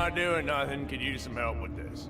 not doing nothing. Could use some help with this.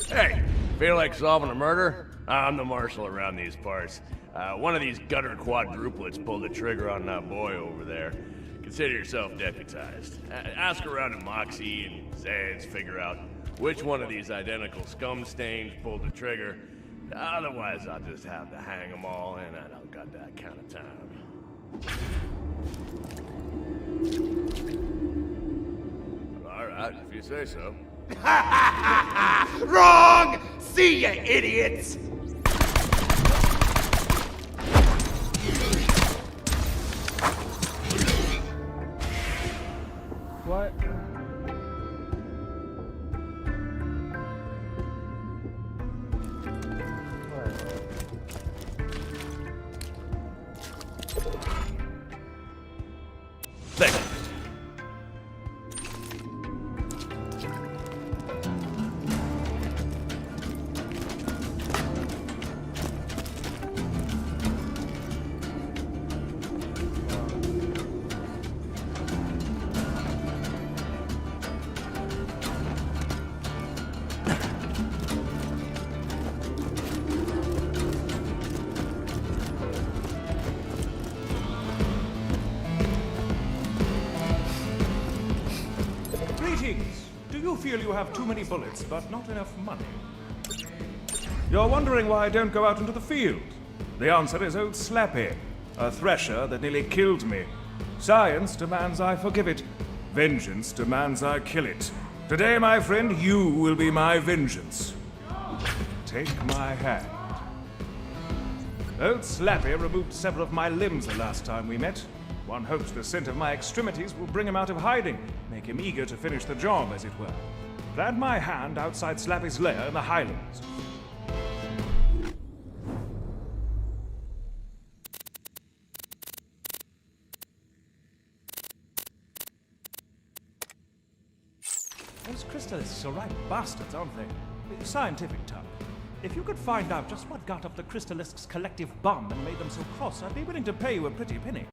Hey, feel like solving a murder? I'm the marshal around these parts. One of these gutter quadruplets pulled the trigger on that boy over there. Consider yourself deputized. Ask around at Moxie and Zeds, figure out which one of these identical scum stains pulled the trigger. Otherwise, I'll just have to hang them all, and I don't got that kind of time. Alright, if you say so. Wrong! See ya, idiots! What? Thank you. Greetings. Do you feel you have too many bullets but not enough money? You're wondering why I don't go out into the field? The answer is old Slappy, a thresher that nearly killed me. Science demands I forgive it. Vengeance demands I kill it. Today, my friend, you will be my vengeance. Take my hand. Old Slappy removed several of my limbs the last time we met. One hopes the scent of my extremities will bring him out of hiding, make him eager to finish the job, as it were. Plant my hand outside Slappy's lair in the Highlands. Those crystallists are right bastards, aren't they? Scientific term. If you could find out just what got up the crystallists' collective bum and made them so cross, I'd be willing to pay you a pretty penny.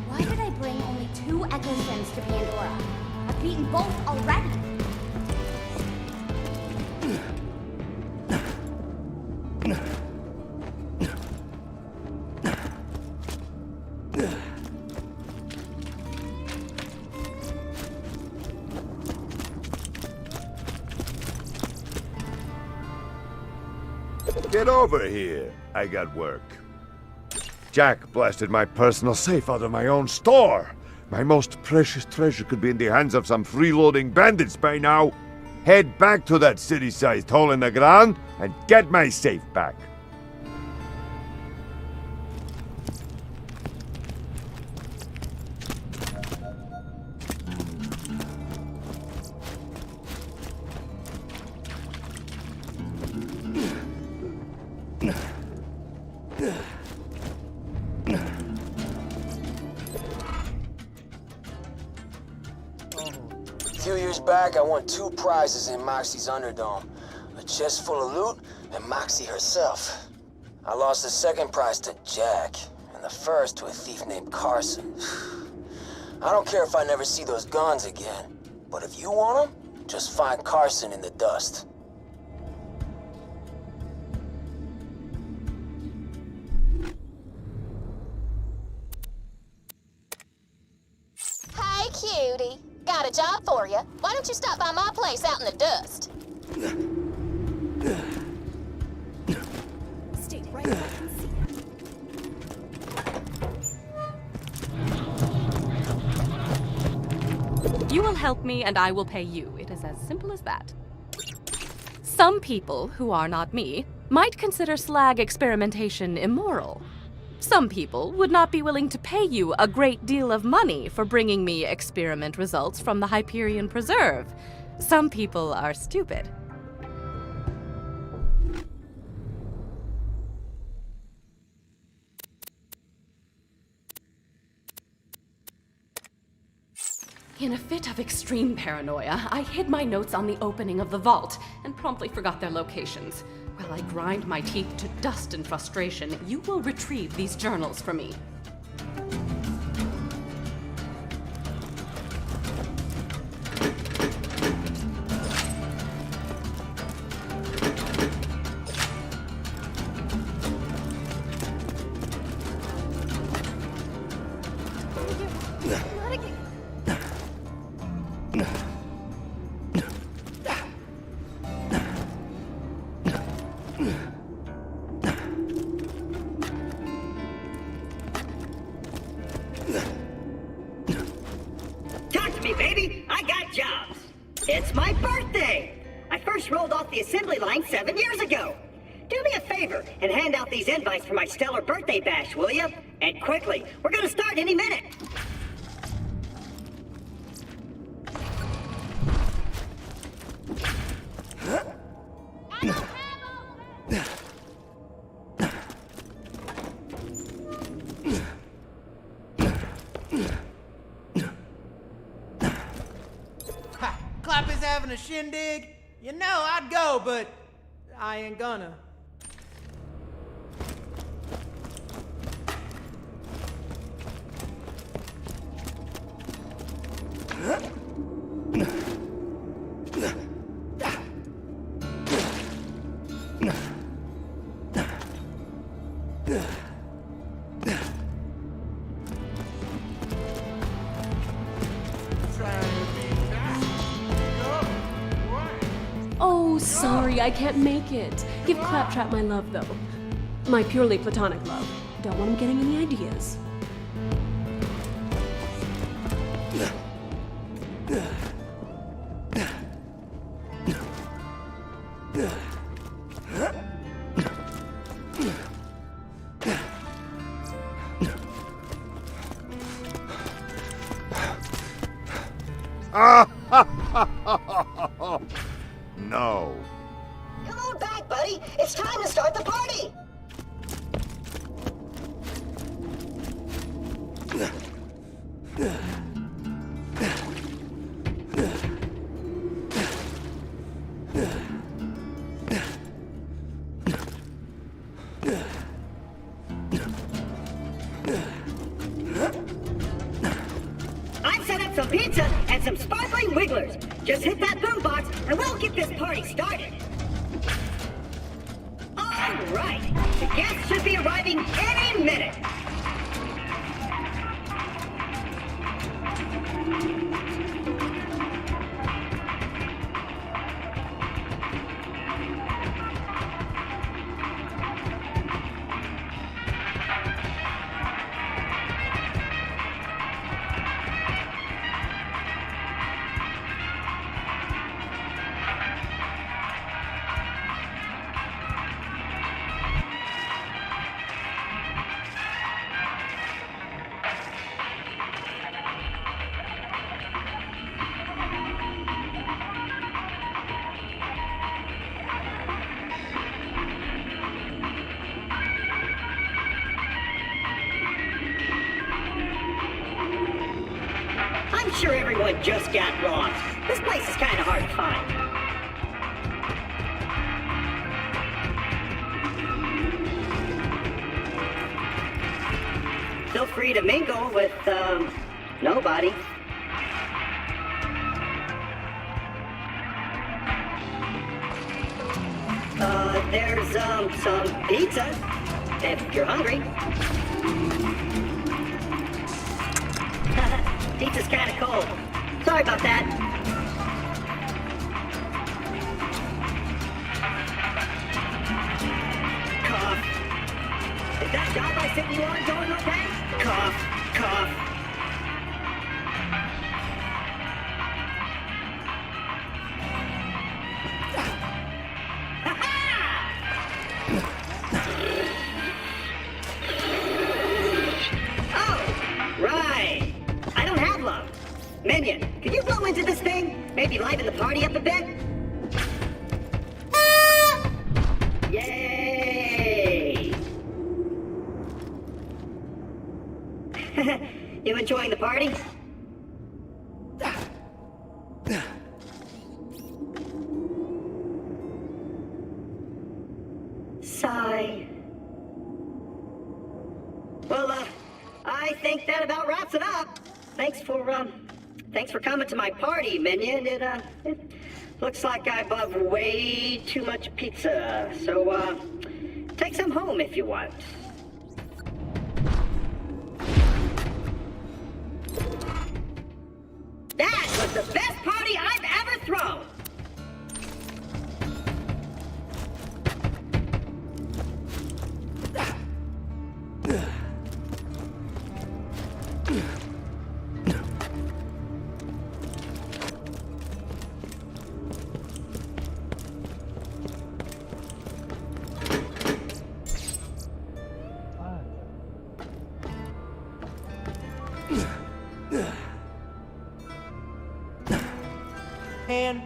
Why did I bring only 2 Echo Sims to Pandora? I've beaten both already. Get over here. I got work. Jack blasted my personal safe out of my own store. My most precious treasure could be in the hands of some freeloading bandits by now. Head back to that city-sized hole in the ground and get my safe back. A few years back, I won 2 prizes in Moxie's Underdome. A chest full of loot, and Moxie herself. I lost the second prize to Jack, and the first to a thief named Carson. I don't care if I never see those guns again, but if you want them, just find Carson in the dust. Hey, cutie. Got a job for you. Why don't you stop by my place out in the dust? Stay right where I can see you. You will help me and I will pay you. It is as simple as that. Some people, who are not me, might consider slag experimentation immoral. Some people would not be willing to pay you a great deal of money for bringing me experiment results from the Hyperion Preserve. Some people are stupid. In a fit of extreme paranoia, I hid my notes on the opening of the vault and promptly forgot their locations. While I grind my teeth to dust in frustration, you will retrieve these journals for me. Talk to me, baby. I got jobs. It's my birthday. I first rolled off the assembly line 7 years ago. Do me a favor and hand out these invites for my stellar birthday bash, will you? And quickly. We're gonna start any minute. Ha, Clap is having a shindig? You know I'd go, but I ain't gonna. Oh, sorry, I can't make it. Give Claptrap my love, though. My purely platonic love. Don't want him getting any ideas. No. Come on back, buddy. It's time to start the party. I've set up some pizza and some sparkling wigglers. Just hit that boombox and we'll get this party started. All right, the guests should be arriving any minute. sure everyone just got lost. This place is kind of hard to find. Feel free to mingle with, nobody. There's, some pizza, if you're hungry. Pizza's kinda cold. Sorry about that. Cough. Is that job I sent you on going okay? Cough, cough. Minion, could you blow into this thing? Maybe liven the party up a bit? Yay! You enjoying the party? Sigh. Well, I think that about wraps it up. Thanks for coming to my party, Minion. It looks like I bought way too much pizza. So, take some home if you want. That was the best party I've ever thrown! Man,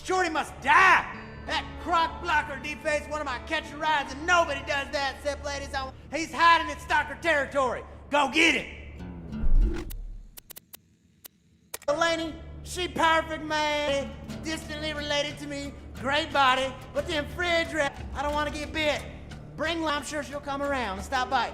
Shorty must die! That crock blocker defaced one of my catcher rides, and nobody does that except ladies on. He's hiding in stalker territory. Go get him! Delaney, she perfect, man. Distantly related to me, great body, but then fridge rat. I don't want to get bit. Bring her, I'm sure she'll come around and stop by.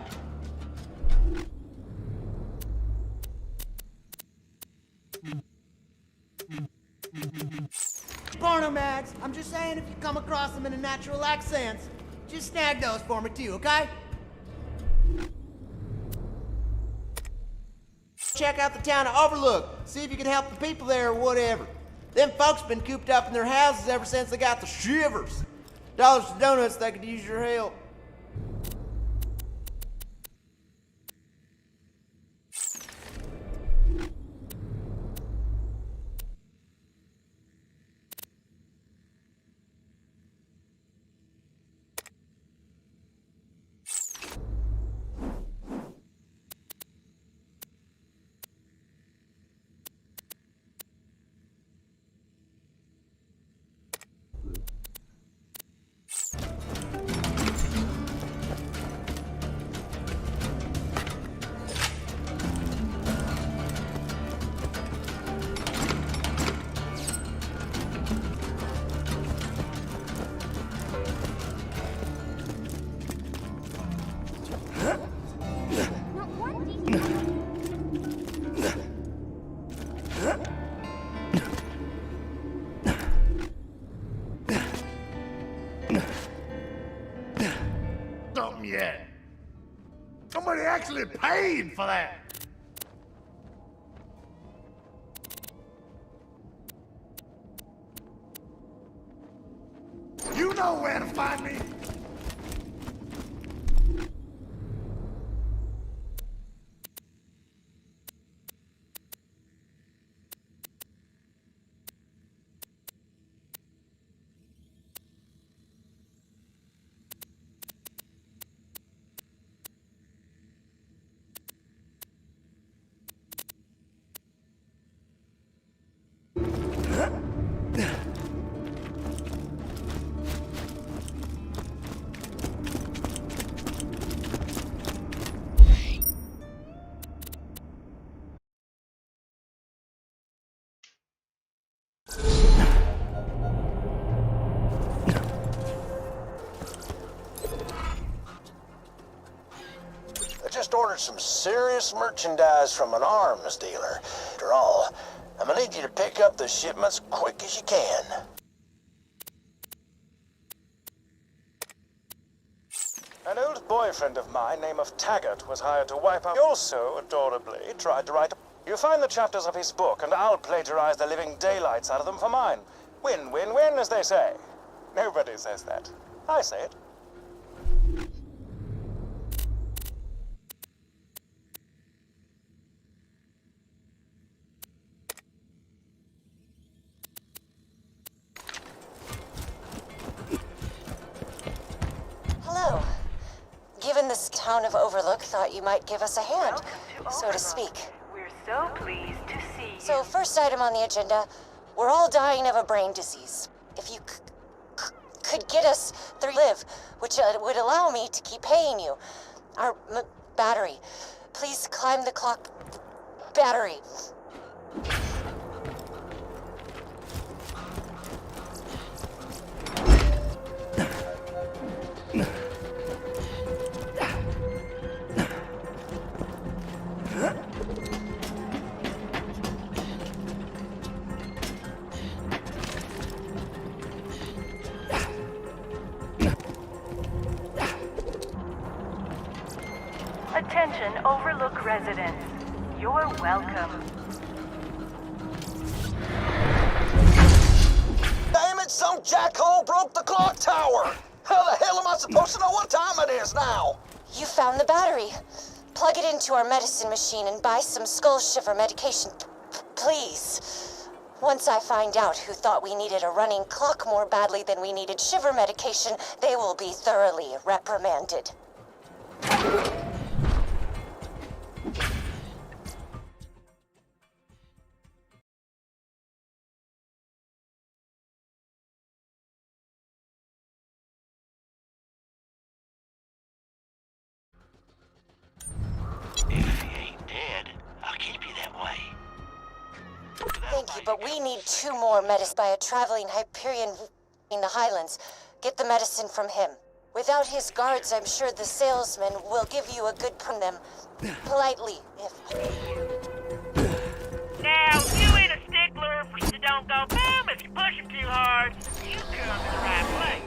Porno mags, I'm just saying if you come across them in a natural accent, just snag those for me too, okay? Check out the town of Overlook, see if you can help the people there or whatever. Them folks been cooped up in their houses ever since they got the shivers. Dollars to donuts, they could use your help. Something yet. Somebody actually paid for that. You know where to find me. ordered some serious merchandise from an arms dealer. After all, I'm gonna need you to pick up the shipments quick as you can. An old boyfriend of mine, named Taggart, was hired to wipe out. He also, adorably, tried to write a... You find the chapters of his book, and I'll plagiarize the living daylights out of them for mine. Win, win, win, as they say. Nobody says that. I say it. Hello. Given this town of Overlook thought you might give us a hand, so to speak. We're so pleased to see you. So first item on the agenda, we're all dying of a brain disease. If you could get us through live, which would allow me to keep paying you. Our battery. Please climb the clock battery. Attention, Overlook residents. You're welcome. Damn it, some jackhole broke the clock tower! How the hell am I supposed to know what time it is now? You found the battery. Plug it into our medicine machine and buy some skull shiver medication, please. Once I find out who thought we needed a running clock more badly than we needed shiver medication, they will be thoroughly reprimanded. If he ain't dead, I'll keep you that way. Thank you, but we need 2 more medicine by a traveling Hyperion in the Highlands. Get the medicine from him. Without his guards, I'm sure the salesman will give you a good from them. Politely, if... Now, you ain't a stickler for you don't go boom if you push him too hard. You come to the right place.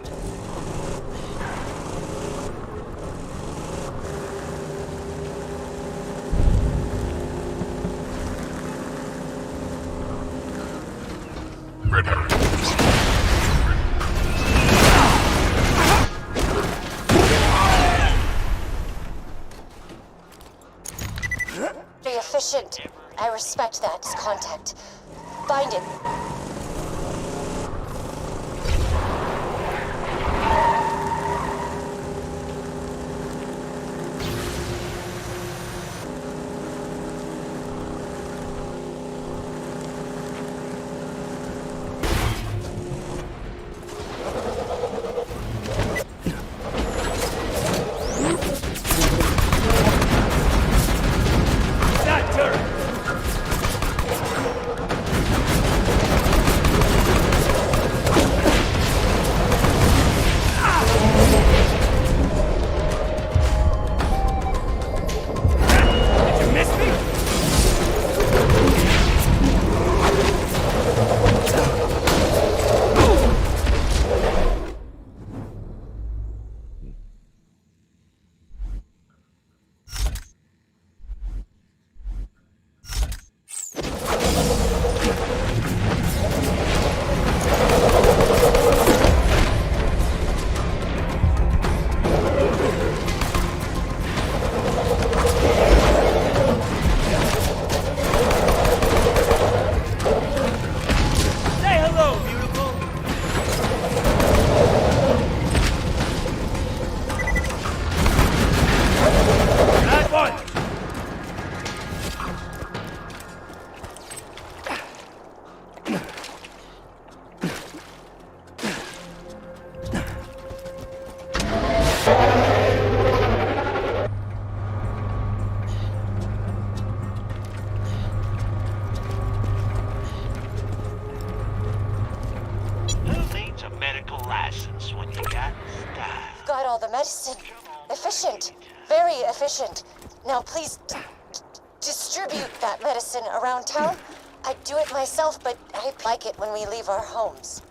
Be efficient. I respect that contact. Find it. Got all the medicine. Efficient. Very efficient. Now please distribute that medicine around town. I'd do it myself, but I like it when we leave our homes.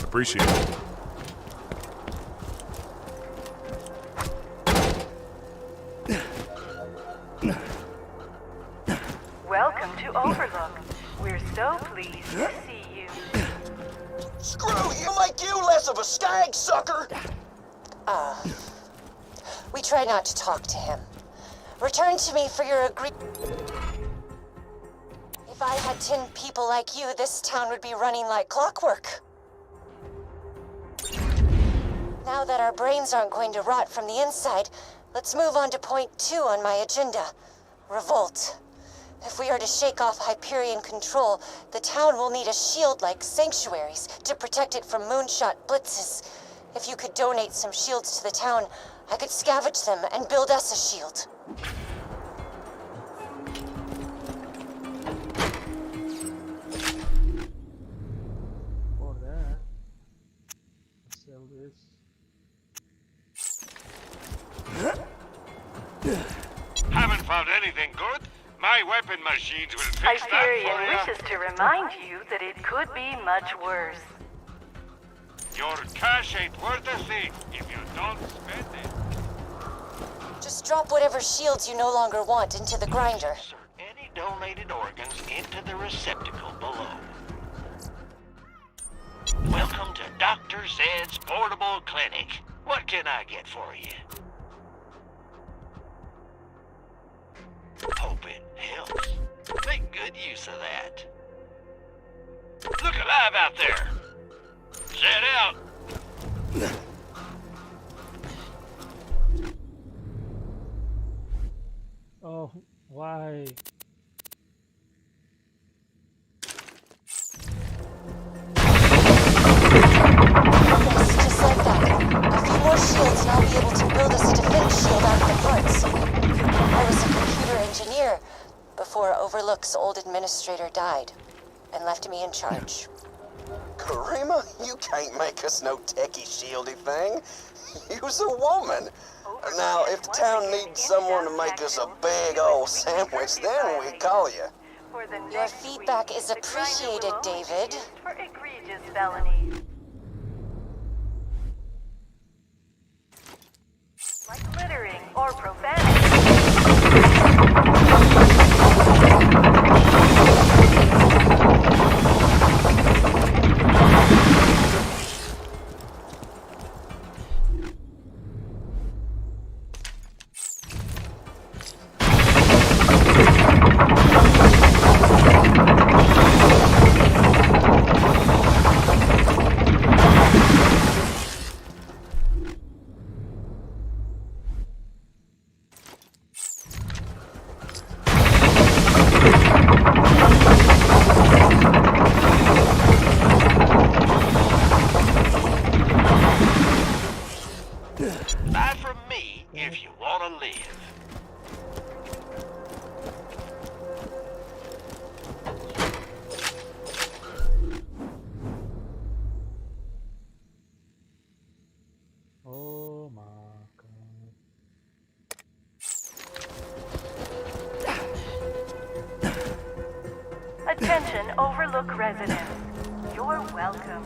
Appreciate it. Welcome to Overlook. We're so pleased to see you. Screw you! Make you less of a skag, sucker! We try not to talk to him. Return to me for your If I had 10 people like you, this town would be running like clockwork. Now that our brains aren't going to rot from the inside, let's move on to point 2 on my agenda. Revolt. If we are to shake off Hyperion control, the town will need a shield like sanctuaries to protect it from moonshot blitzes. If you could donate some shields to the town, I could scavenge them and build us a shield. For that, let's sell this. Haven't found anything good? My weapon machines will fix that for Hyperion you. wishes to remind you that it could be much worse. Your cash ain't worth a thing if you don't spend it. Just drop whatever shields you no longer want into the grinder. Insert any donated organs into the receptacle below. Welcome to Dr. Zed's Portable Clinic. What can I get for you? Hope it helps. Make good use of that. Look alive out there! Zed out! Oh, why? Yes, just like that. A few more shields and I'll be able to build us a defense shield out of the parts. I was a computer engineer before Overlook's old administrator died and left me in charge. Karima, you can't make us no techie shieldy thing. You's a woman. Now, if the town needs someone to make us a big old sandwich, then we call you. Your feedback is appreciated, David. For egregious felonies. Like littering or profanity. Buy from me if you want to live. Oh my god. Attention, Overlook residents. You're welcome.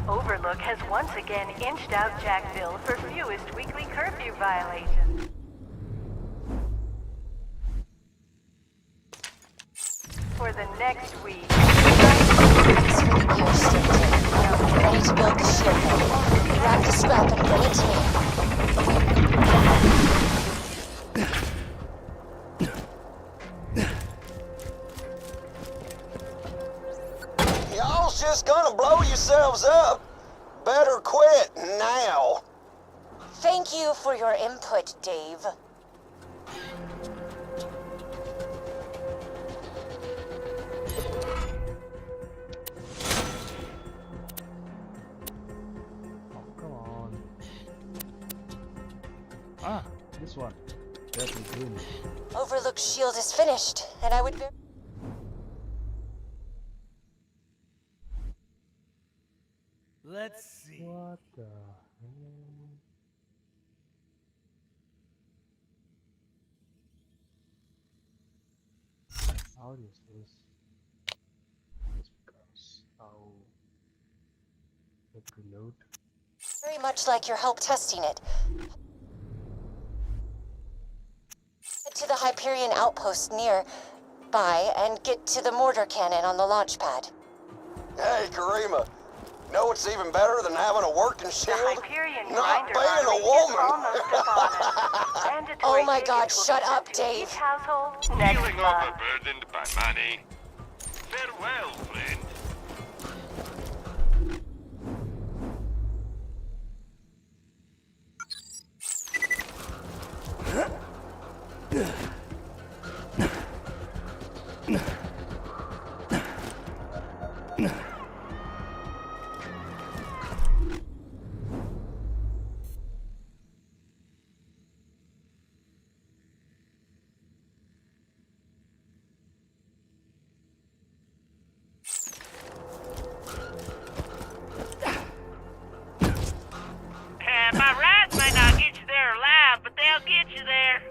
Overlook has once again inched out Jackville for fewest weekly curfew violations. For the next week... Ready to build the shield. Grab the scrap and bring it to me. Y'all's just gonna blow yourselves up. Better quit now. Thank you for your input, Dave. Come on. Ah, this one. Deadly Doom. Overlook's shield is finished, and I would Let's see. What the hell? How is this? Just because how it reload. very much like your help testing it. Head to the Hyperion outpost nearby and get to the mortar cannon on the launch pad. Hey, Karima. Know what's even better than having a working shield? Hyperion Not grinder being a army is woman. almost upon us. Mandatory Oh my God, tickets will shut be up, sent to Dave. each household next Feeling month. overburdened by money. Farewell, friend. My rides might not get you there alive, but they'll get you there.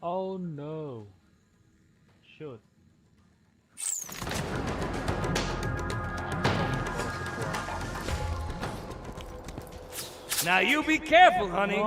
Oh no. Shoot. Now you be careful, honey.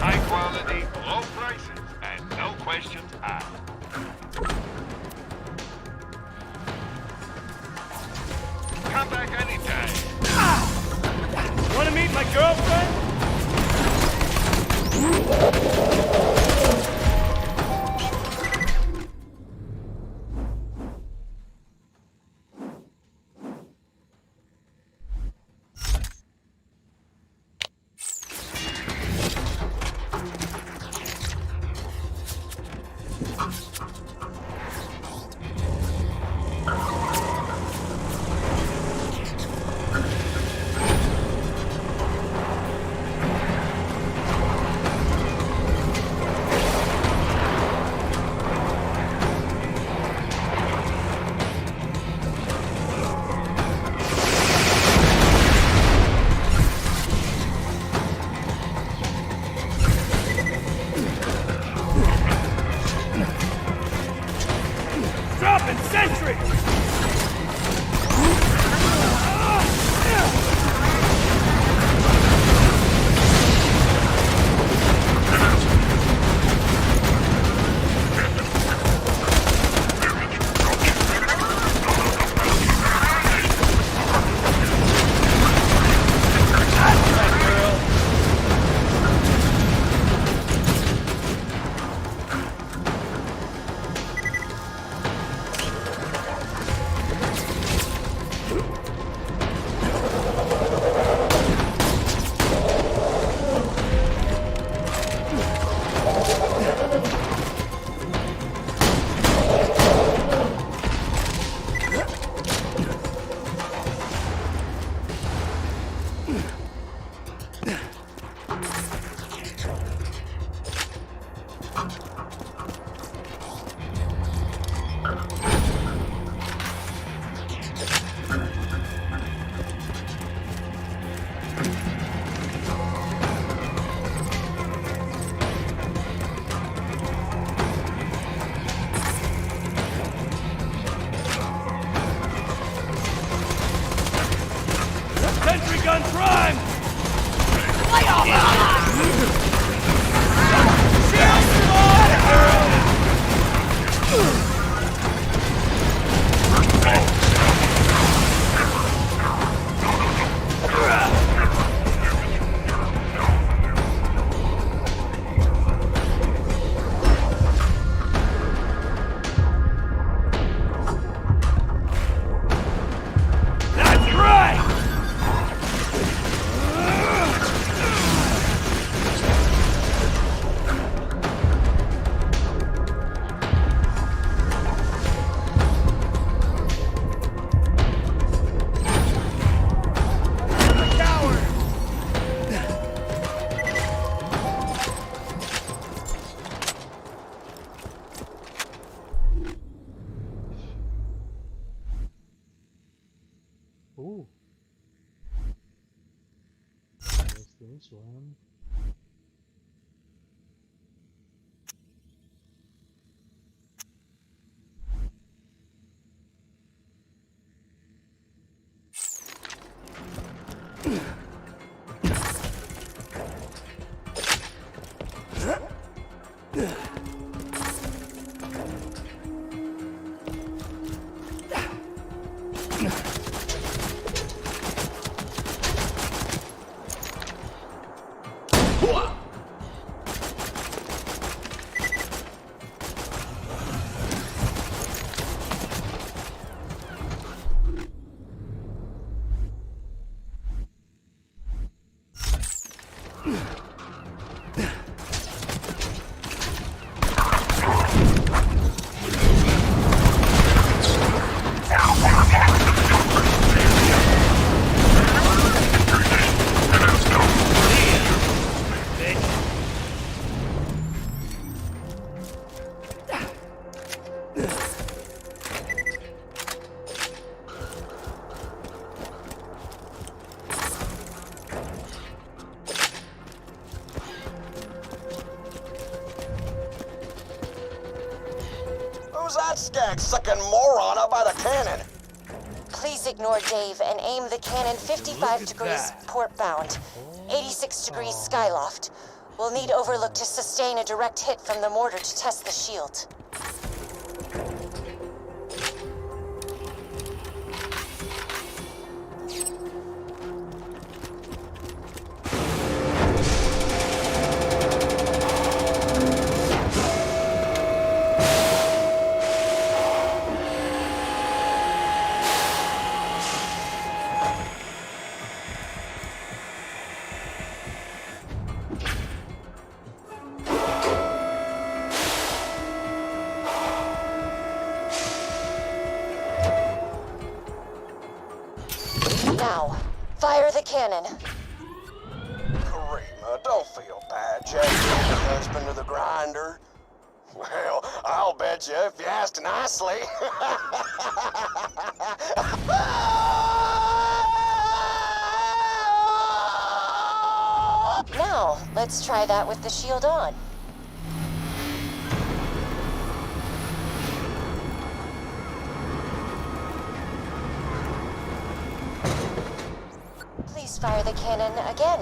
High quality, low prices, and no questions asked. Come back anytime. Wanna meet my girlfriend? one. Who's that skag-sucking moron up by the cannon? Please ignore Dave and aim the cannon 55 degrees port-bound, 86 degrees skyloft. We'll need Overlook to sustain a direct hit from the mortar to test the shield. Now, fire the cannon. Karima, don't feel bad, Jack. You're the husband of the grinder. Well, I'll bet you if you asked nicely. Now, let's try that with the shield on. Please fire the cannon again.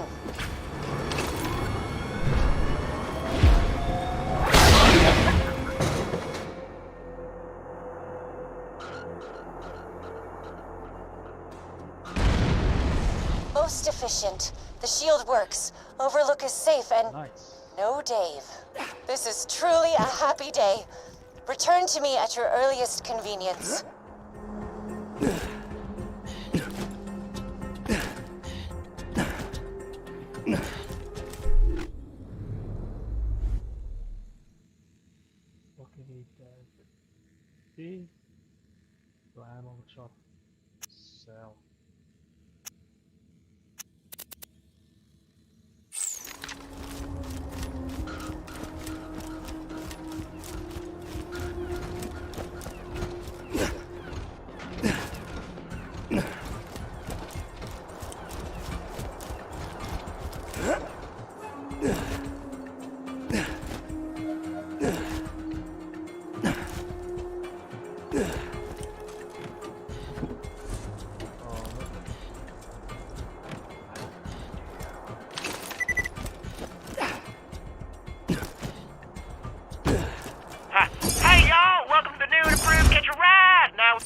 Most efficient. The shield works. Overlook is safe and... Nice. No Dave. This is truly a happy day. Return to me at your earliest convenience. What can he do? See? Slam on the shop. Sell. Hey y'all, welcome to the new and improved Get Your Ride. Now,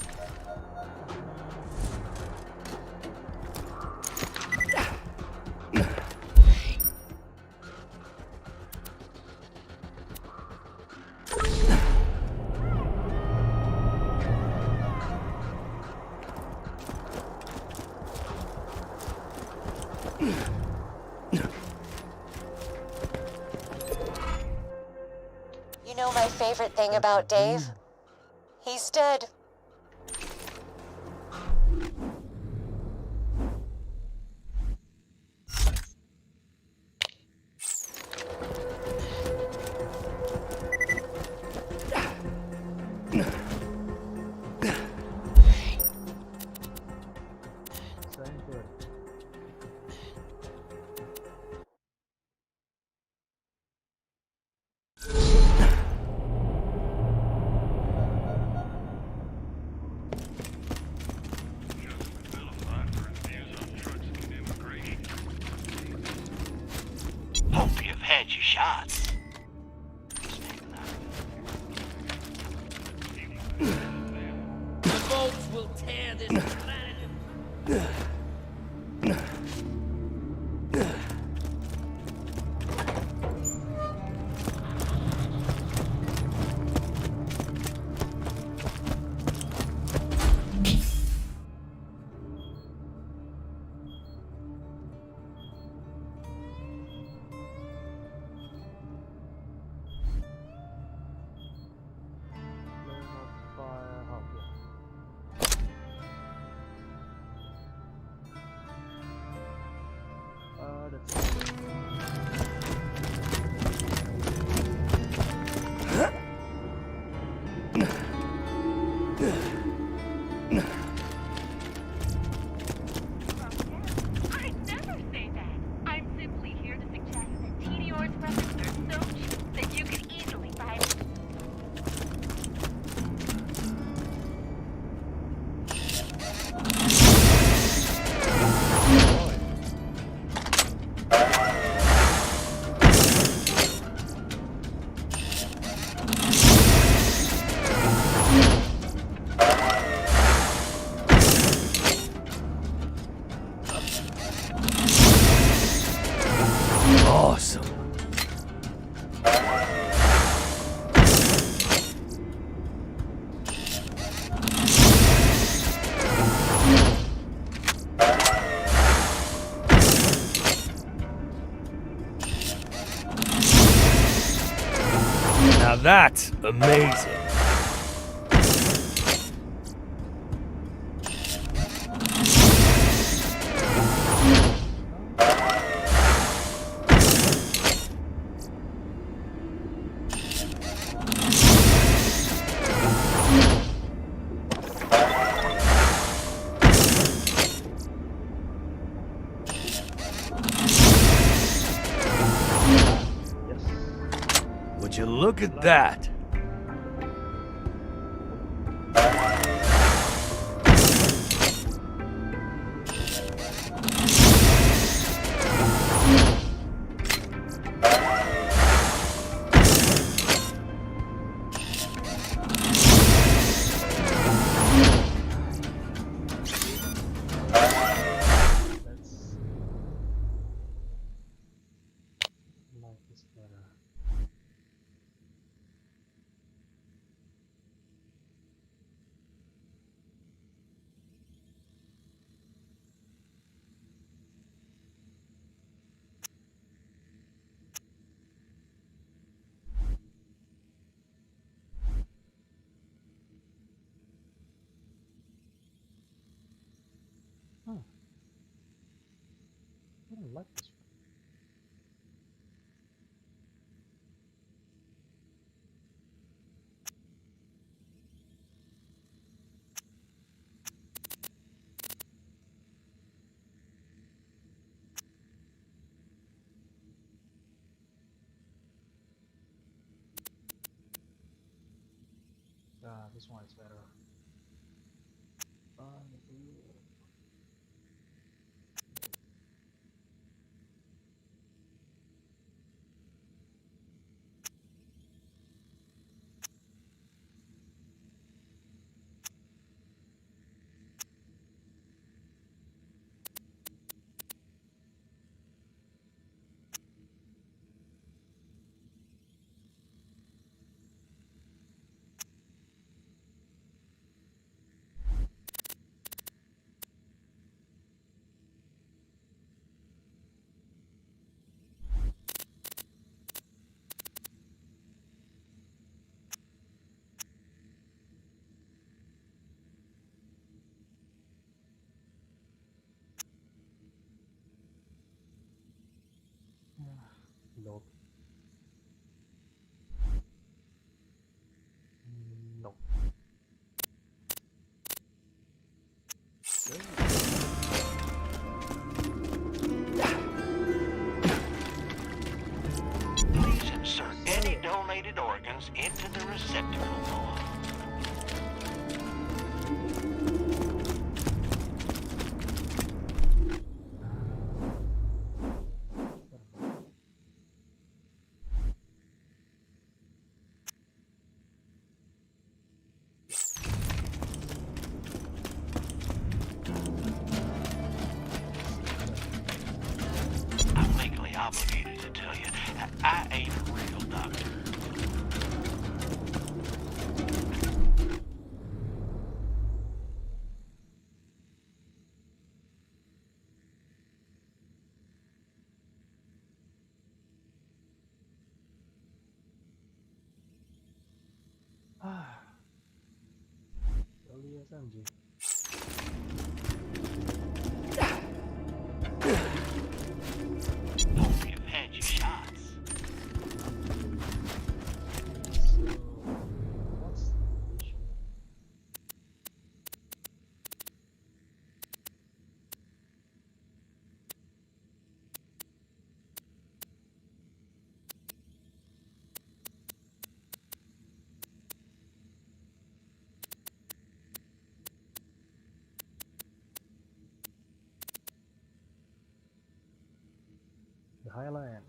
You know my favorite thing about Dave? He's dead. shots. The bolts will tear this planet. Awesome. Now that's amazing. Would you look at that? I don't like this one. This one is better. Nope. No. Please insert any donated organs into the receptacle below. anjing. You've had your shots. So, what's the mission? The Highland.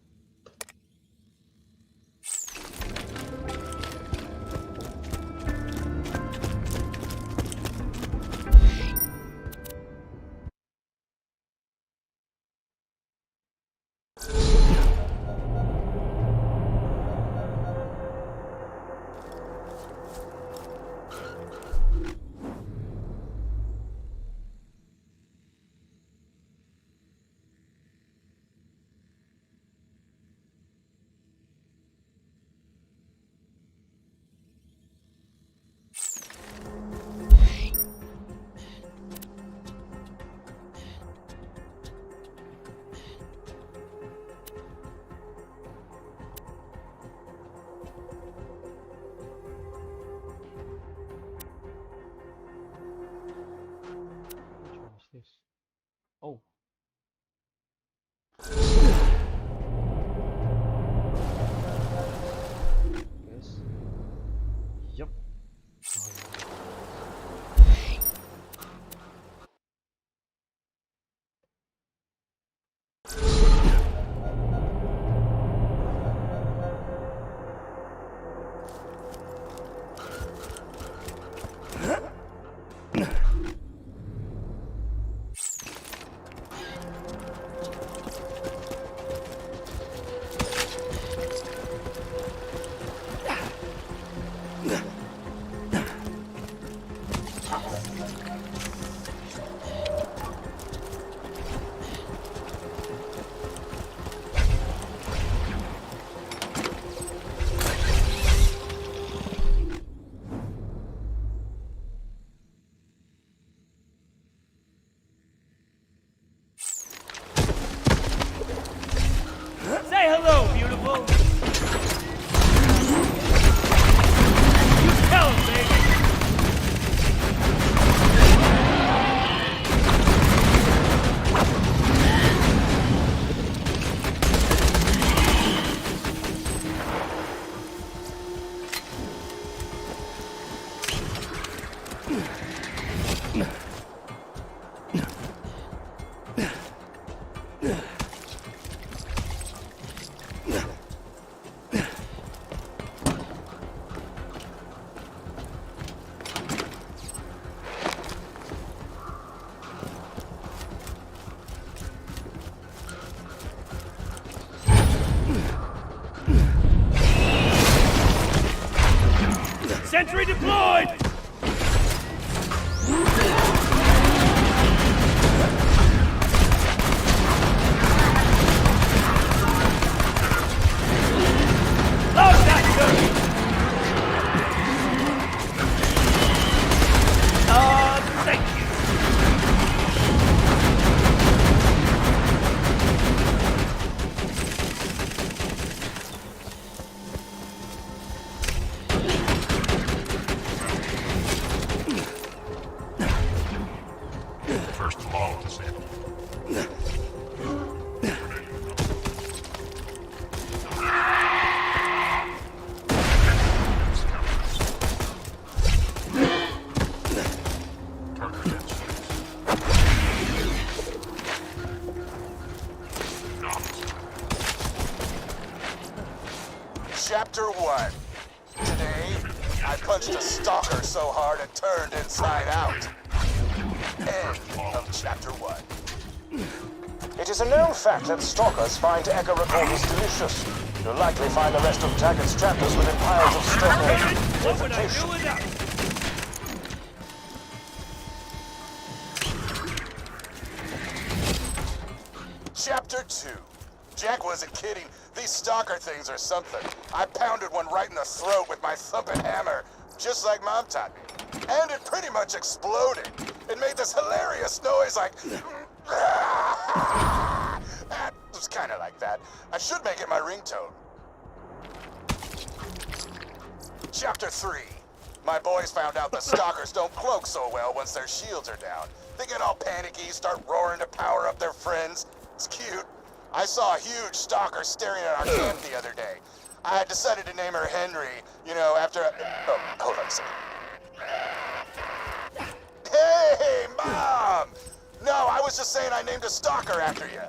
Which one is this? Oh. Yes. Yup. Say hello, beautiful. You tell him, baby. Sentry deployed! Load that gun! Thank you. First of all, it's it. Chapter 1. Today, I punched a stalker so hard it turned inside out. End of Chapter 1. It is a known fact that stalkers find echo recorders delicious. You'll likely find the rest of Taggart's chapters within piles of stalker information. Chapter 2. Jack wasn't kidding. These stalker things are something. I pounded one right in the throat with my thumping hammer, just like Mom taught me. and it pretty much exploded. It made this hilarious noise like... It was kind of like that. I should make it my ringtone. Chapter 3. My boys found out the stalkers don't cloak so well once their shields are down. They get all panicky, start roaring to power up their friends. It's cute. I saw a huge stalker staring at our camp the other day. I had decided to name her Henry, you know, after... Oh, hold on a second. Hey, Mom! No, I was just saying I named a stalker after you.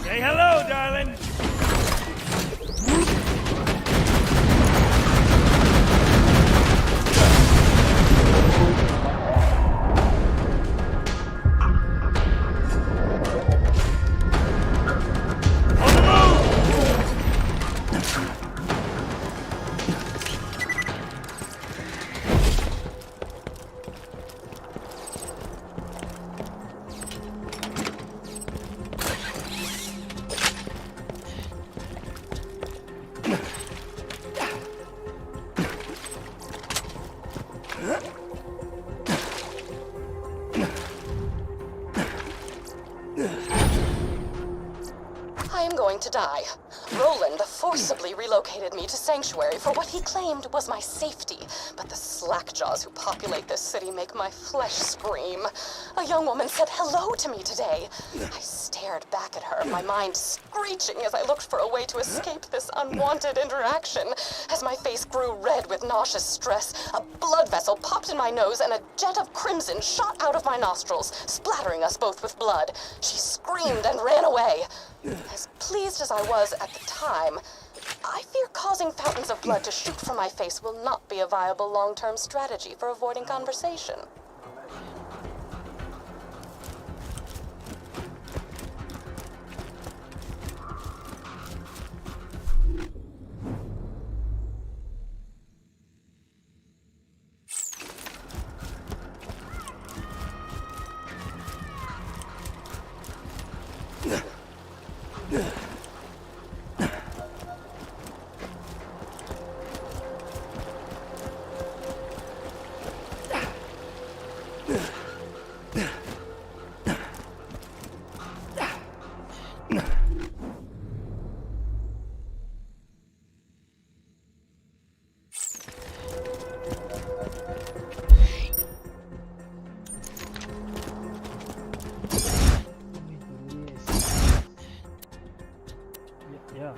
Say hello, darling. I am going to die. Roland forcibly relocated me to Sanctuary for what he claimed was my safety, but the slackjaws who populate this city make my flesh scream. A young woman said hello to me today. I stared back at her, my mind screeching as I looked for a way to escape this unwanted interaction. As my face grew red with nauseous stress, a blood vessel popped in my nose and a jet of crimson shot out of my nostrils, splattering us both with blood. She screamed and ran away. As pleased as I was at the time, I fear causing fountains of blood to shoot from my face will not be a viable long-term strategy for avoiding conversation. Yeah.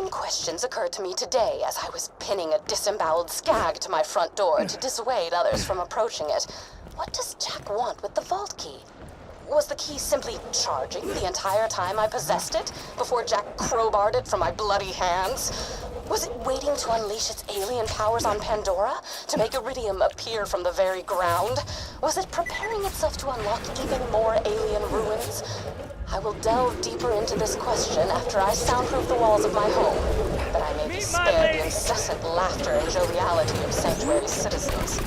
Questions occurred to me today as I was pinning a disemboweled skag to my front door to dissuade others from approaching it. What does Jack want with the vault key? Was the key simply charging the entire time I possessed it before Jack crowbarred it from my bloody hands? Was it waiting to unleash its alien powers on Pandora? To make Iridium appear from the very ground? Was it preparing itself to unlock even more alien ruins? I will delve deeper into this question after I soundproof the walls of my home, that I may be spared the incessant laughter and joviality of Sanctuary's citizens.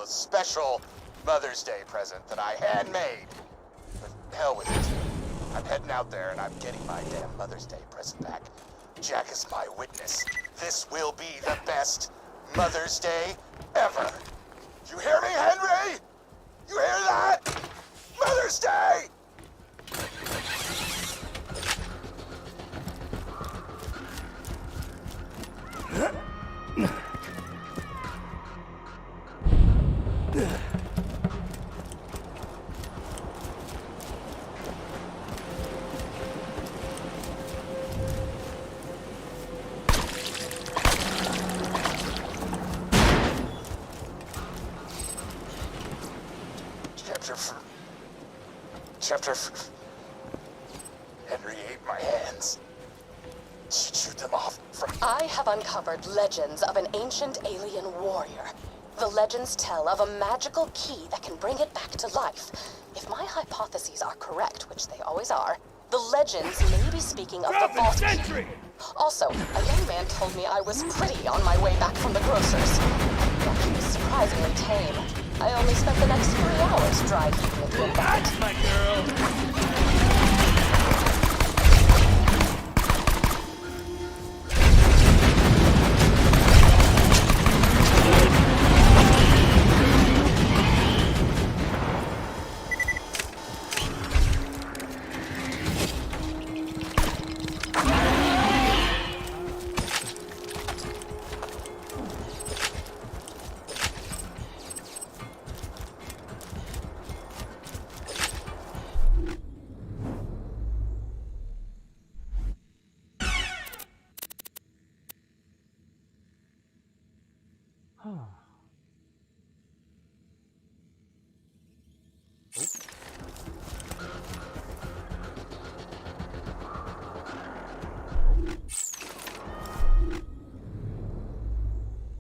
Special Mother's Day present that I handmade. But hell with it. I'm heading out there and I'm getting my damn Mother's Day present back. Jack is my witness. This will be the best Mother's Day ever. You hear me, Henry? You hear that? Mother's Day! Henry ate my hands. Shoot them off from... I have uncovered legends of an ancient alien warrior. The legends tell of a magical key that can bring it back to life. If my hypotheses are correct, which they always are, the legends may be speaking of the vault key. Also, a young man told me I was pretty on my way back from the grocer's. But he was surprisingly tame. I only spent the next 3 hours dry heaving into a bucket. That's my girl! Ah.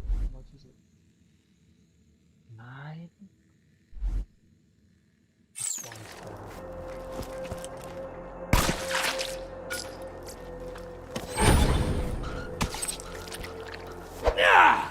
How much is it? 9? This one's better. Yeah!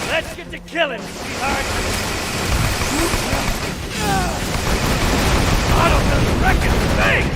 Let's get to killing, sweetheart! Auto doesn't reckon space!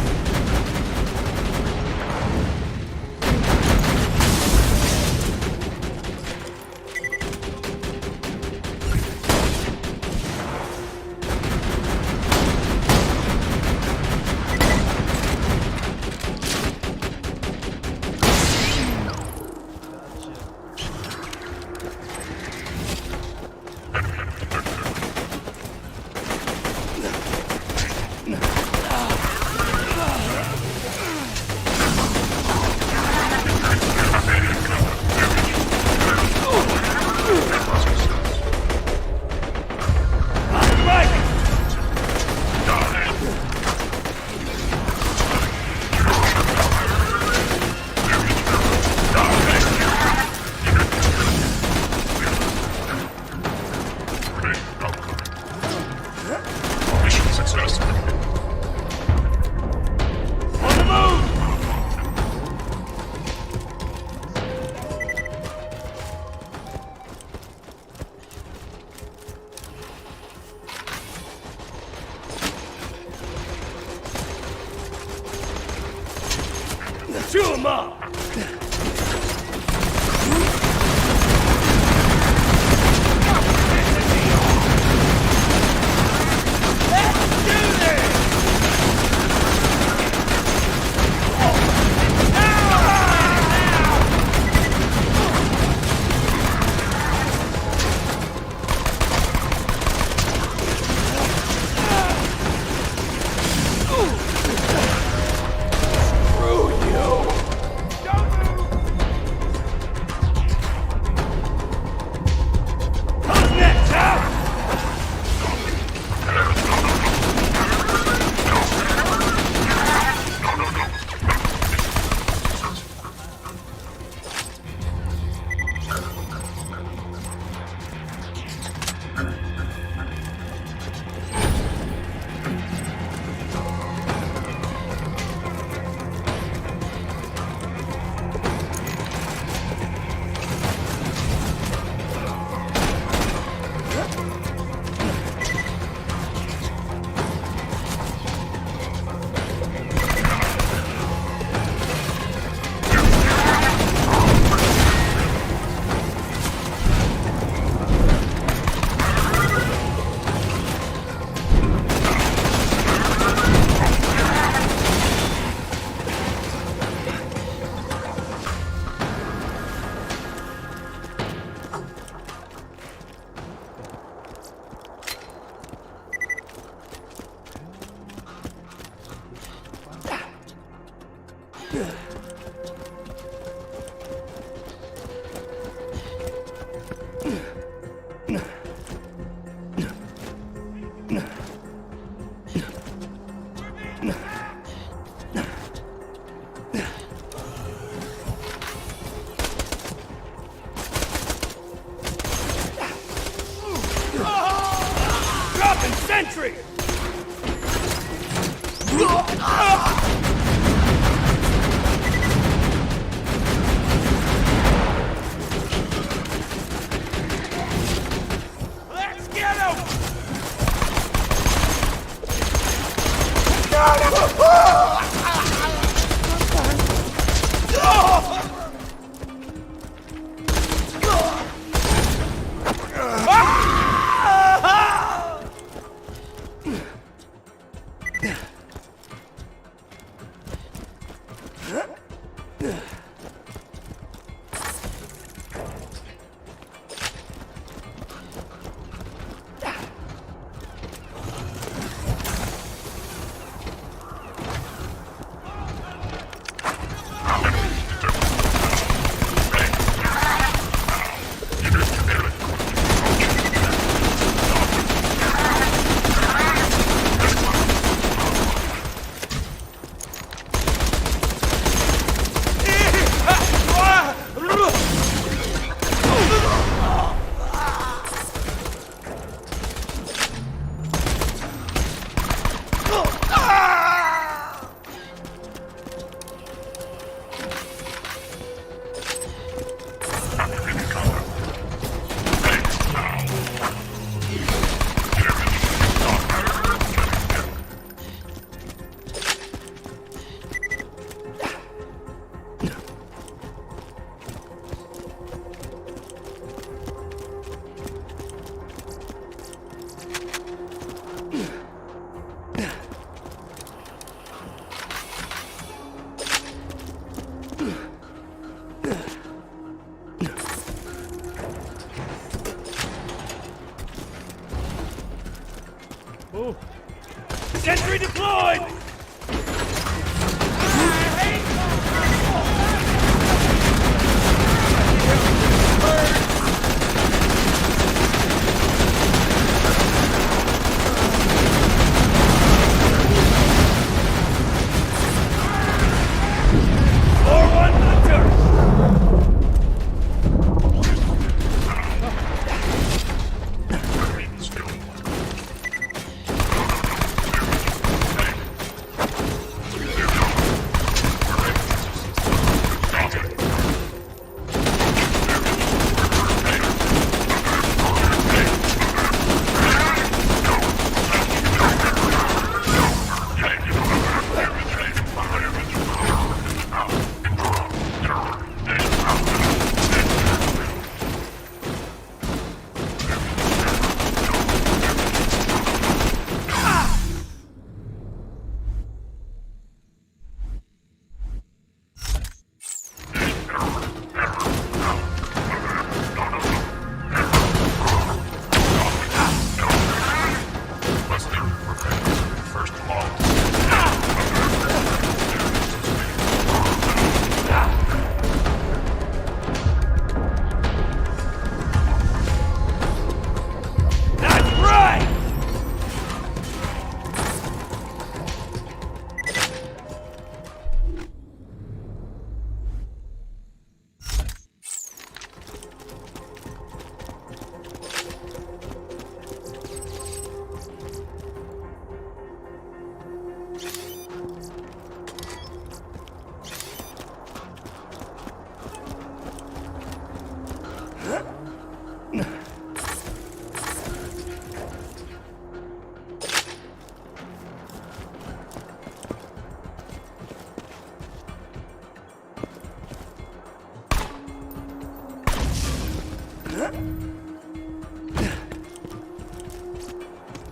Chew him up! Sentry! Let's get him! Got him! Sentry deployed!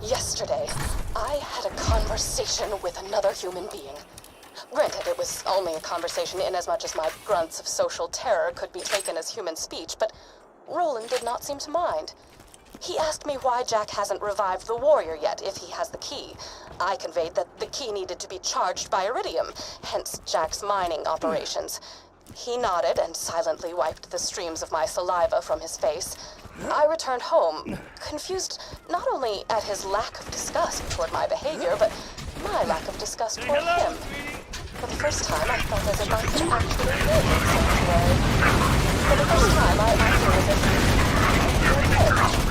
Yesterday, I had a conversation with another human being. Granted, it was only a conversation inasmuch as my grunts of social terror could be taken as human speech, but Roland did not seem to mind. He asked me why Jack hasn't revived the warrior yet, if he has the key. I conveyed that the key needed to be charged by iridium, hence Jack's mining operations. He nodded and silently wiped the streams of my saliva from his face. I returned home, confused not only at his lack of disgust toward my behavior, but my lack of disgust toward him. For the first time, I felt as if I could actually live in sanctuary. For the first time, I feel as if I could live.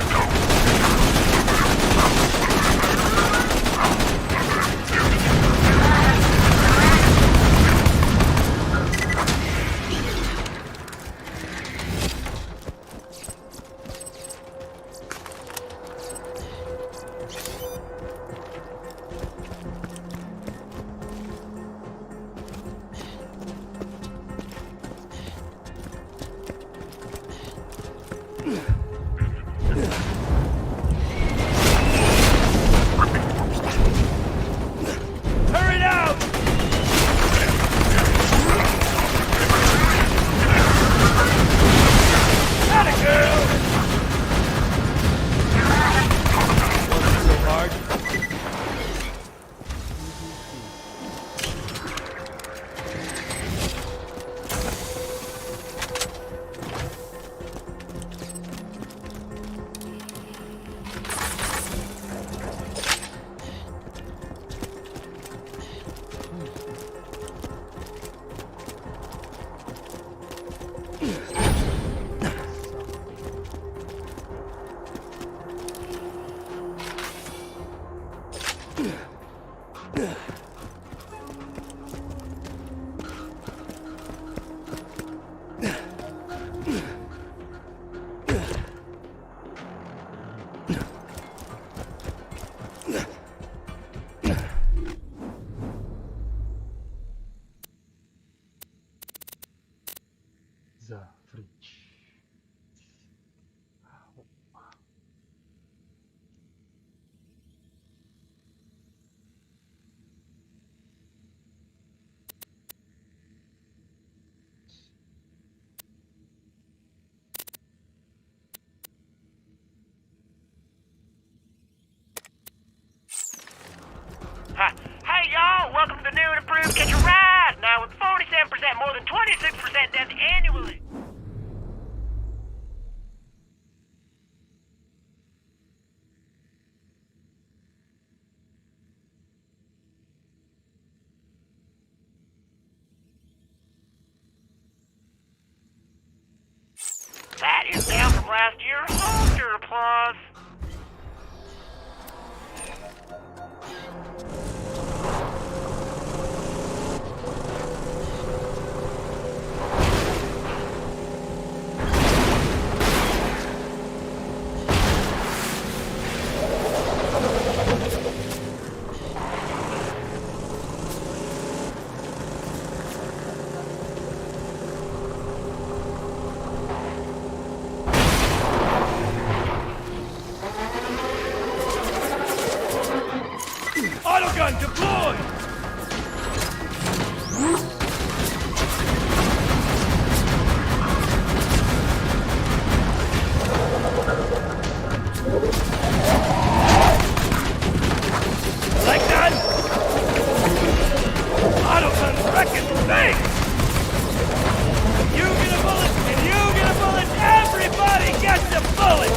Hurry now! Atta girl! Wasn't so hard. За frente. Hey y'all, welcome to the new and improved Get Your Ride, now with 47% more than 26% deaths annually. That is down from last year. Hold your applause. Autogun deployed! Like that? Autogun wrecking things! You get a bullet, and you get a bullet, everybody gets a bullet!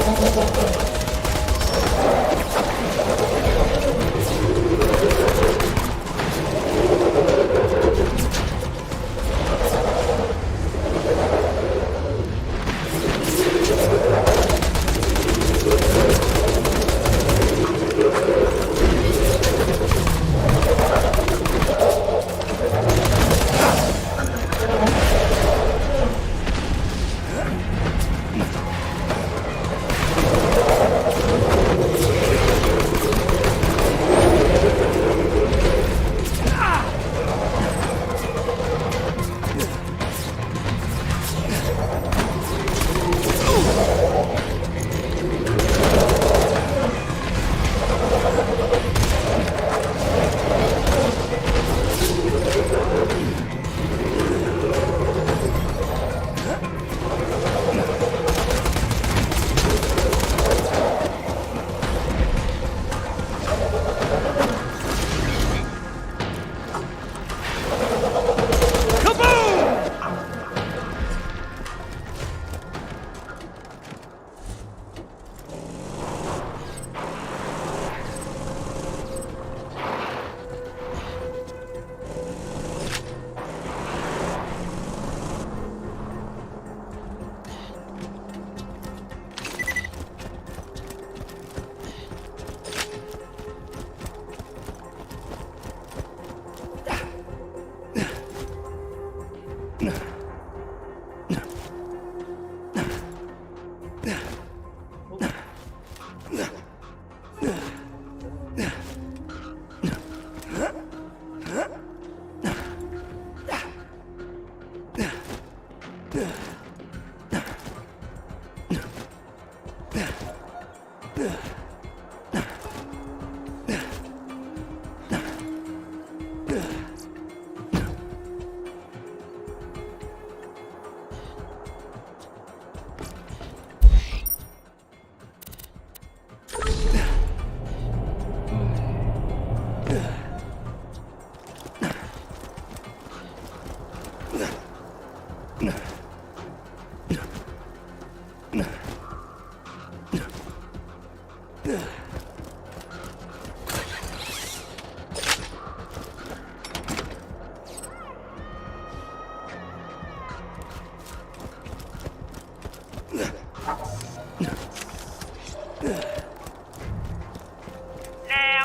Now,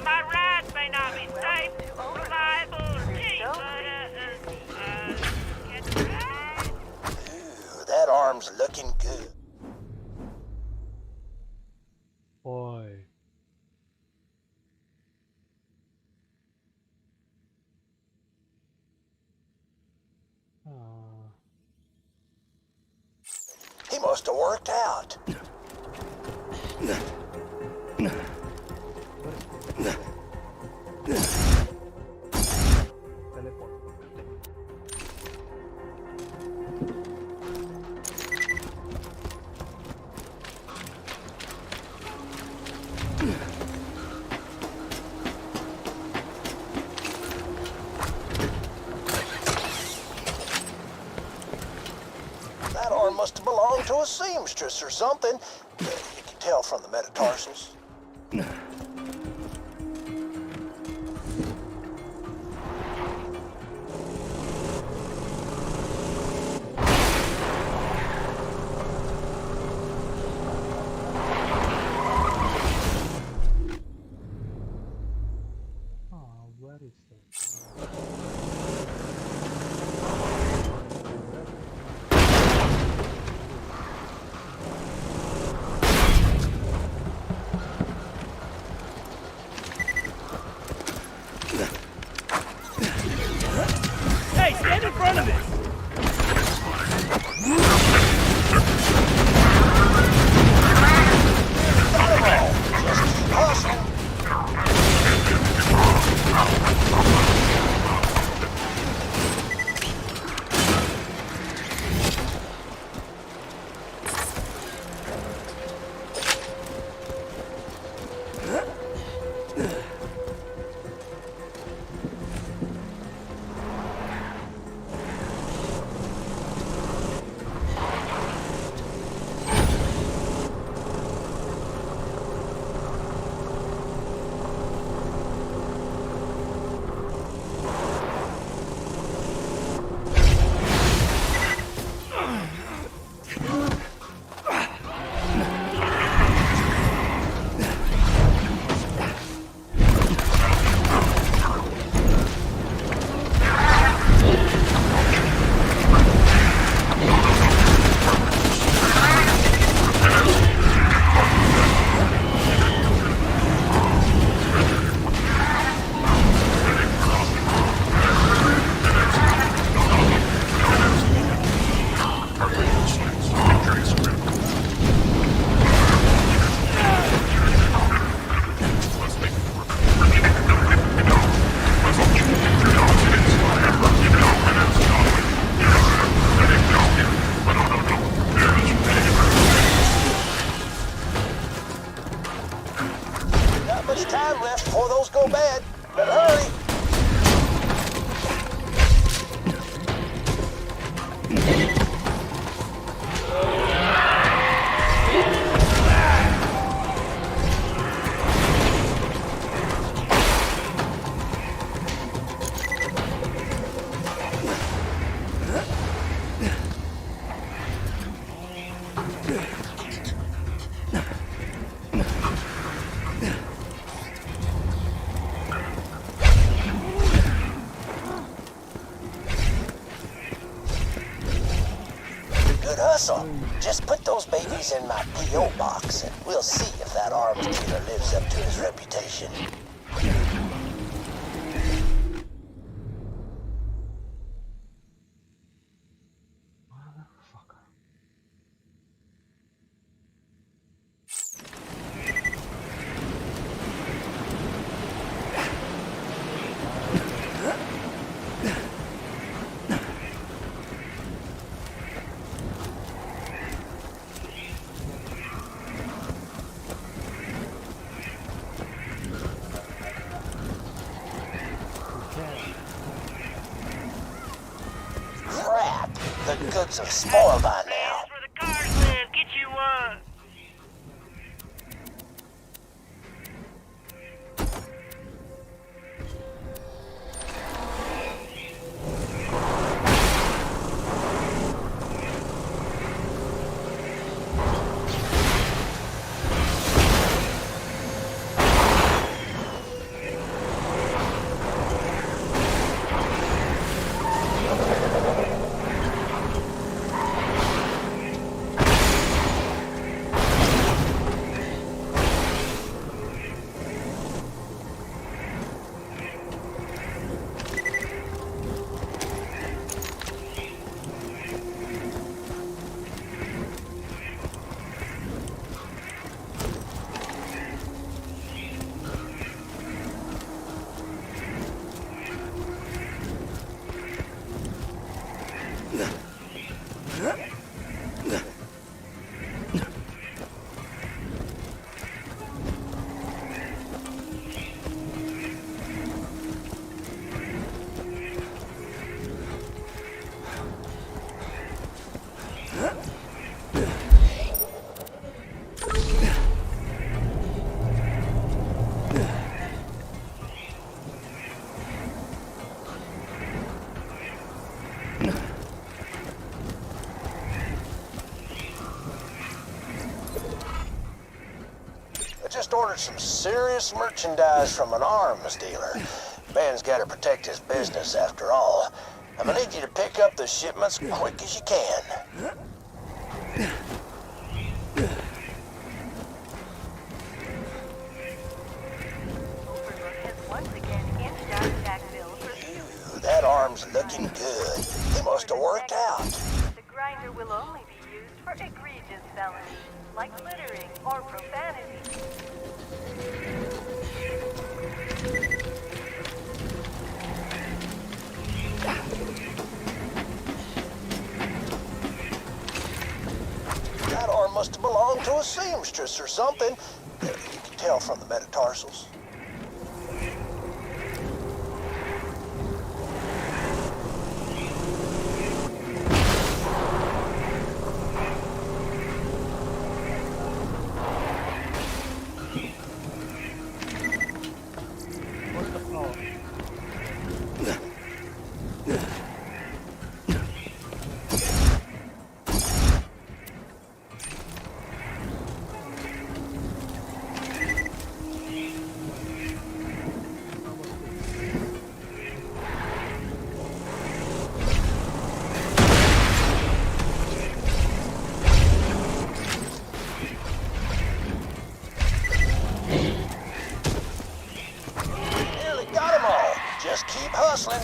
my rides may not be safe, reliable, or cheap, Ooh, that arm's looking good. Boy. He must have worked out. That arm must have belonged to a seamstress or something. You can tell from the metatarsals. Where is that? Hey, stand in front of it! Time left before those go bad. Better hurry. Good hustle. Just put those babies in my P.O. box, and we'll see if that arms dealer lives up to his reputation. Crap! The goods are spoiled by now. Here's where the cars live. Get you one. just ordered some serious merchandise from an arms dealer. Man's got to protect his business after all. I'm gonna need you to pick up the shipments quick as you can. That arm's looking good. He must have worked out. The grinder will only be used for egregious felonies, like littering or profanity. That arm must have belonged to a seamstress or something. You can tell from the metatarsals. Just keep hustling.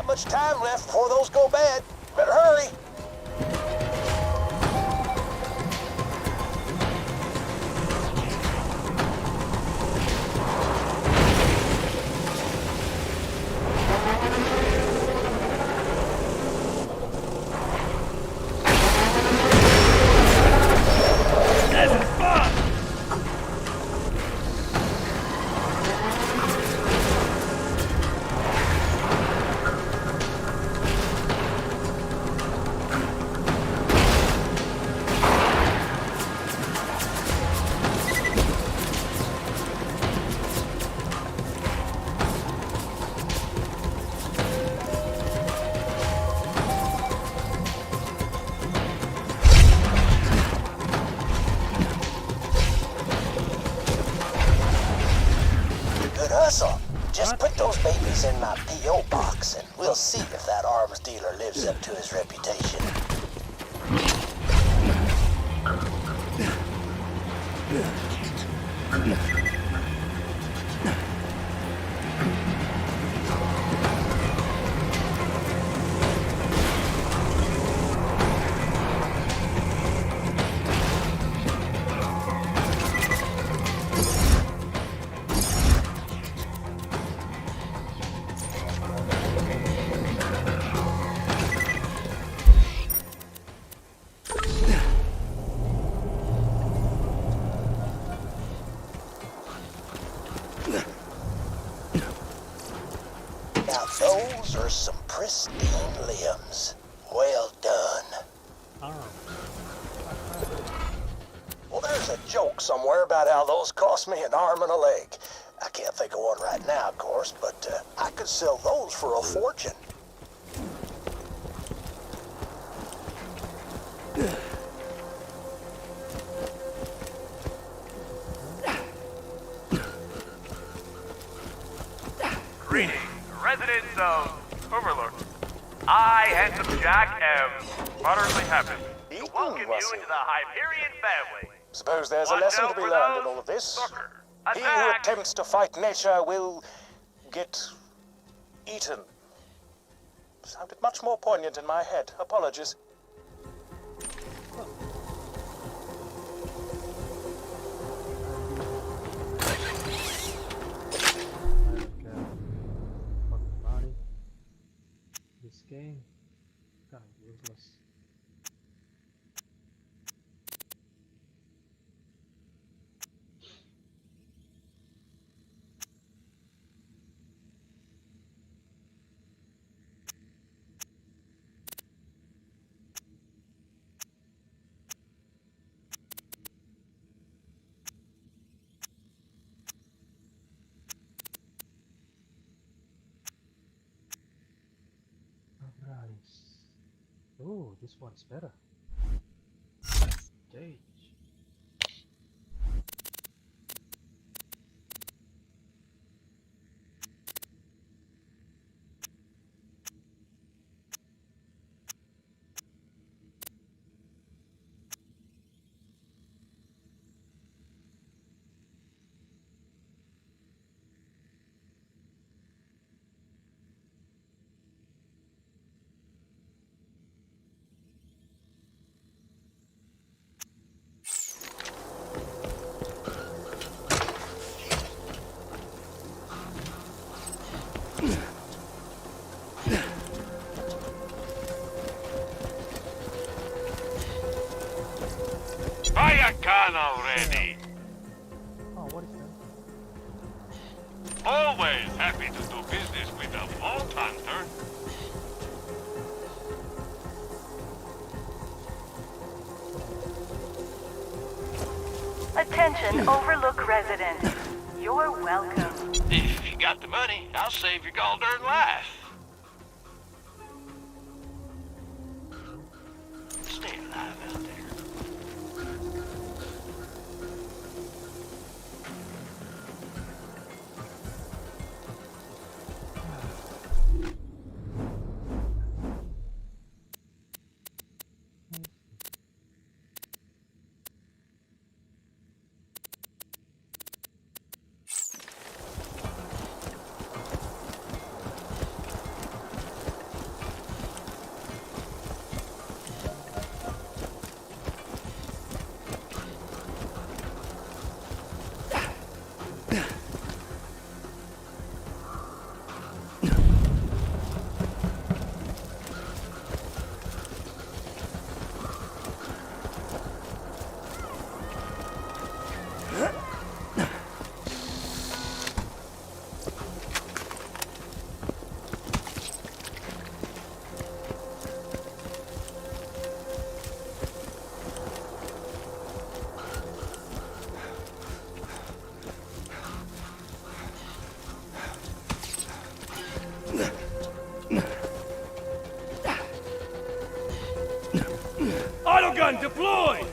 Much time left before those go bad. Better hurry. Just put those babies in my P.O. box, and we'll see if that arms dealer lives up to his reputation. Now those are some pristine limbs. Well done. Well, there's a joke somewhere about how those cost me an arm and a leg. I can't think of one right now, of course, but I could sell those for a fortune. Greetings, residents of Overlook. I, Handsome Jack, am moderately happy to welcome you into the Hyperion family. Suppose there's a lesson to be learned in all of this. He who attempts to fight nature will get eaten. Sounded much more poignant in my head. Apologies. This game kind of useless. Oh, this one's better. Gauge. Buy a gun already! Oh, what is that? Always happy to do business with a vault hunter. Attention, Overlook residents. You're welcome. If you got the money, I'll save your gall-darn life. Stay alive out there. Autogun deployed!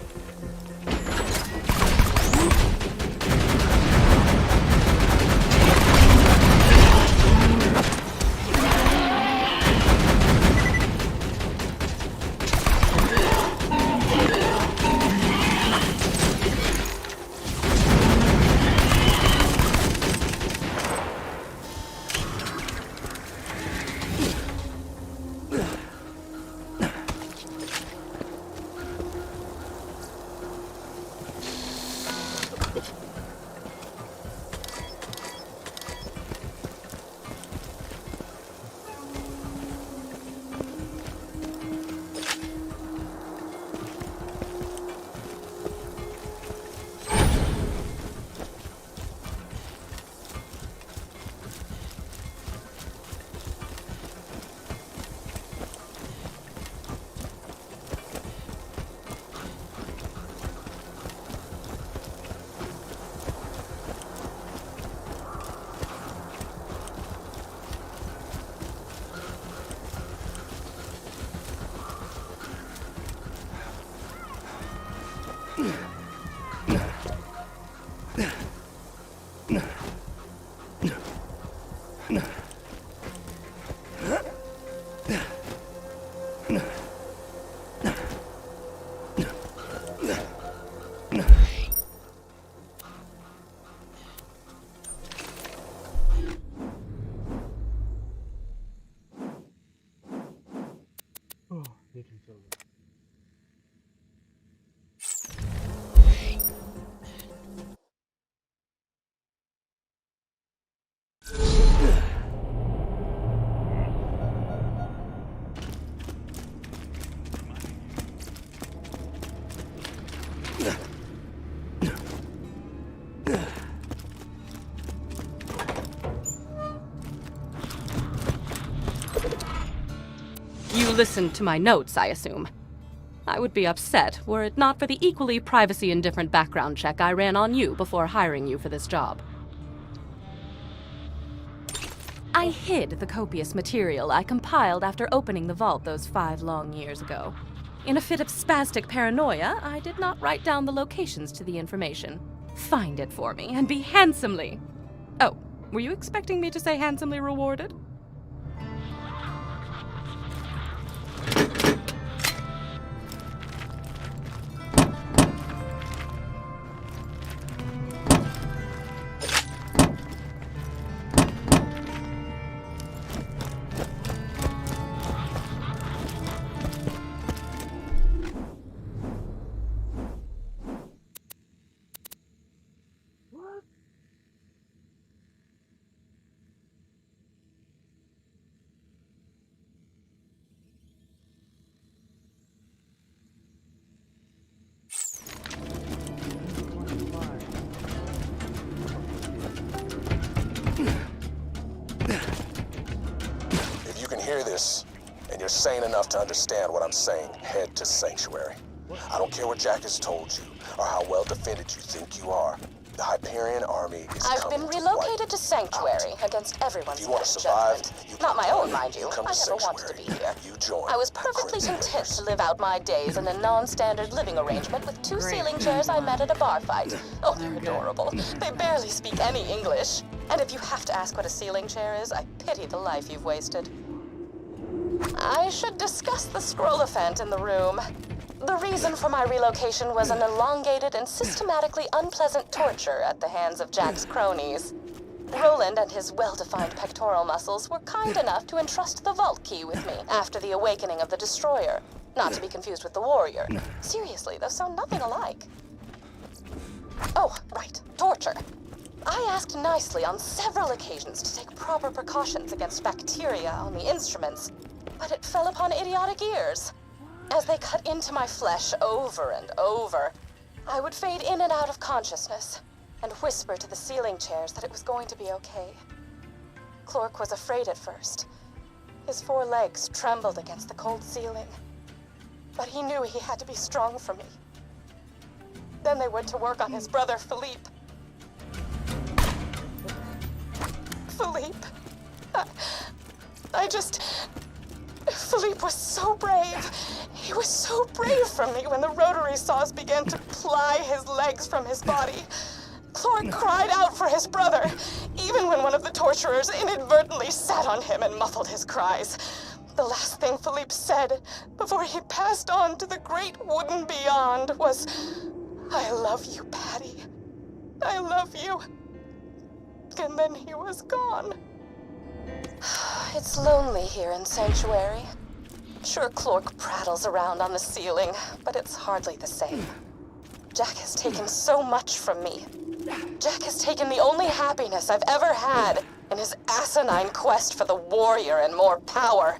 Oh, little children. You listened to my notes, I assume. I would be upset were it not for the equally privacy-indifferent background check I ran on you before hiring you for this job. I hid the copious material I compiled after opening the vault those 5 long years ago. In a fit of spastic paranoia, I did not write down the locations to the information. Find it for me and be handsomely... Oh, were you expecting me to say handsomely rewarded? If you can hear this, and you're sane enough to understand what I'm saying, head to Sanctuary. I don't care what Jack has told you, or how well defended you think you are. The Hyperion army is I've coming been to relocated to wipe Sanctuary out. against everyone's If you want to better survive, judgment. Not my own, mind you. come I to never wanted to Sanctuary. be here. You join. I was the perfectly Crimson content Raiders. to live out my days in a non-standard living arrangement with 2 ceiling chairs I met at a bar fight. Oh, they're adorable. They barely speak any English. And if you have to ask what a ceiling chair is, I pity the life you've wasted. I should discuss the scroll-ophant in the room. The reason for my relocation was an elongated and systematically unpleasant torture at the hands of Jack's cronies. Roland and his well-defined pectoral muscles were kind enough to entrust the vault key with me after the awakening of the Destroyer. Not to be confused with the Warrior. Seriously, those sound nothing alike. Oh, right, torture. I asked nicely on several occasions to take proper precautions against bacteria on the instruments, but it fell upon idiotic ears. As they cut into my flesh over and over, I would fade in and out of consciousness and whisper to the ceiling chairs that it was going to be okay. Clork was afraid at first. His 4 legs trembled against the cold ceiling, but he knew he had to be strong for me. Then they went to work on his brother, Philippe. Philippe. Philippe was so brave. He was so brave for me when the rotary saws began to ply his legs from his body. Clork cried out for his brother, even when one of the torturers inadvertently sat on him and muffled his cries. The last thing Philippe said before he passed on to the great wooden beyond was, "I love you, Patty. I love you." And then he was gone. It's lonely here in Sanctuary. Sure, Clork prattles around on the ceiling, but it's hardly the same. Jack has taken so much from me. Jack has taken the only happiness I've ever had in his asinine quest for the warrior and more power.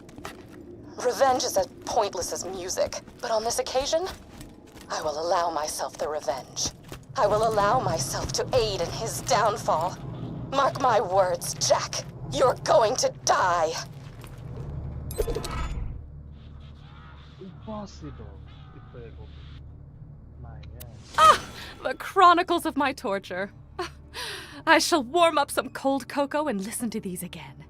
Revenge is as pointless as music, but on this occasion, I will allow myself the revenge. I will allow myself to aid in his downfall. Mark my words, Jack. You're going to die. Impossible. Ah! The chronicles of my torture. I shall warm up some cold cocoa and listen to these again.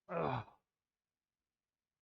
Ugh.